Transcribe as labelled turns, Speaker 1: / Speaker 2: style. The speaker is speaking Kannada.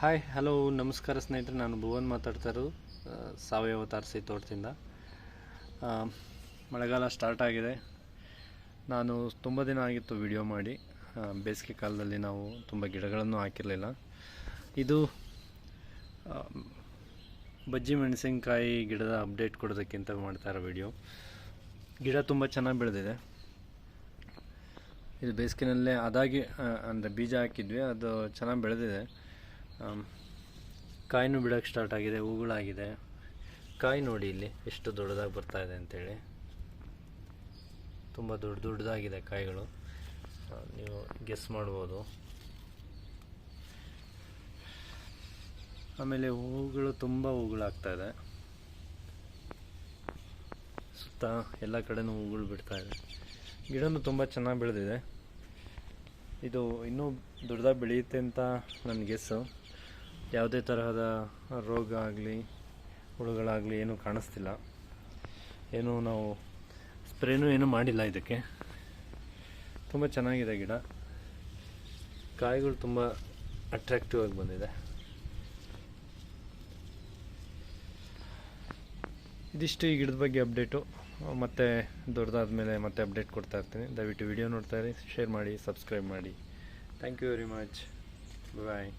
Speaker 1: ಹಾಯ್ ಹಲೋ ನಮಸ್ಕಾರ ಸ್ನೇಹಿತರೆ, ನಾನು ಭುವನ್ ಮಾತಾಡ್ತಾ ಇರೋದು ಸಾವಯವ ತಾರಸಿ ತೋಟದಿಂದ. ಮಳೆಗಾಲ ಸ್ಟಾರ್ಟ್ ಆಗಿದೆ. ನಾನು ತುಂಬ ದಿನ ಆಗಿತ್ತು ವಿಡಿಯೋ ಮಾಡಿ. ಬೇಸಿಗೆ ಕಾಲದಲ್ಲಿ ನಾವು ತುಂಬ ಗಿಡಗಳನ್ನು ಹಾಕಿರಲಿಲ್ಲ. ಇದು ಬಜ್ಜಿ ಮೆಣಸಿನಕಾಯಿ ಗಿಡದ ಅಪ್ಡೇಟ್ ಕೊಡೋದಕ್ಕಿಂತ ಮಾಡ್ತಾ ಇರೋ ವಿಡಿಯೋ. ಗಿಡ ತುಂಬ ಚೆನ್ನಾಗಿ ಬೆಳೆದಿದೆ. ಇದು ಬೇಸಿಗೆನಲ್ಲೇ ಅದಾಗಿ ಅಂದರೆ ಬೀಜ ಹಾಕಿದ್ವಿ, ಅದು ಚೆನ್ನಾಗಿ ಬೆಳೆದಿದೆ. ಕಾಯಿನೂ ಬಿಡೋಕ್ಕೆ ಸ್ಟಾರ್ಟ್ ಆಗಿದೆ, ಹೂಗಳಾಗಿದೆ. ಕಾಯಿ ನೋಡಿ ಇಲ್ಲಿ ಎಷ್ಟು ದೊಡ್ಡದಾಗಿ ಬರ್ತಾ ಇದೆ ಅಂತೇಳಿ. ತುಂಬ ದೊಡ್ಡದಾಗಿದೆ ಕಾಯಿಗಳು, ನೀವು ಗೆಸ್ ಮಾಡ್ಬೋದು. ಆಮೇಲೆ ಹೂಗಳು ತುಂಬ ಹೂಗಳಾಗ್ತಾಯಿದೆ. ಸುತ್ತ ಎಲ್ಲ ಕಡೆನೂ ಹೂಗಳು ಬಿಡ್ತಾ ಇದೆ. ಗಿಡನೂ ತುಂಬ ಚೆನ್ನಾಗಿ ಬೆಳೆದಿದೆ. ಇದು ಇನ್ನೂ ದೊಡ್ಡದಾಗಿ ಬೆಳೆಯುತ್ತೆ ಅಂತ ನನ್ನ ಗೆಸ್ಸು. ಯಾವುದೇ ತರಹದ ರೋಗ ಆಗಲಿ ಹುಳುಗಳಾಗಲಿ ಏನೂ ಕಾಣಿಸ್ತಿಲ್ಲ. ನಾವು ಸ್ಪ್ರೇನೂ ಏನೂ ಮಾಡಿಲ್ಲ. ಇದಕ್ಕೆ ತುಂಬ ಚೆನ್ನಾಗಿದೆ ಗಿಡ. ಕಾಯಿಗಳು ತುಂಬ ಅಟ್ರಾಕ್ಟಿವ್ ಆಗಿ ಬಂದಿದೆ. ಇದಿಷ್ಟು ಈ ಗಿಡದ ಬಗ್ಗೆ ಅಪ್ಡೇಟು. ಮತ್ತು ದೊಡ್ಡದಾದ ಮೇಲೆ ಮತ್ತೆ ಅಪ್ಡೇಟ್ ಕೊಡ್ತಾ ಇರ್ತೀನಿ. ದಯವಿಟ್ಟು ವಿಡಿಯೋ ನೋಡ್ತಾ ಇರಿ, ಶೇರ್ ಮಾಡಿ, ಸಬ್ಸ್ಕ್ರೈಬ್ ಮಾಡಿ. Thank you very much. Bye.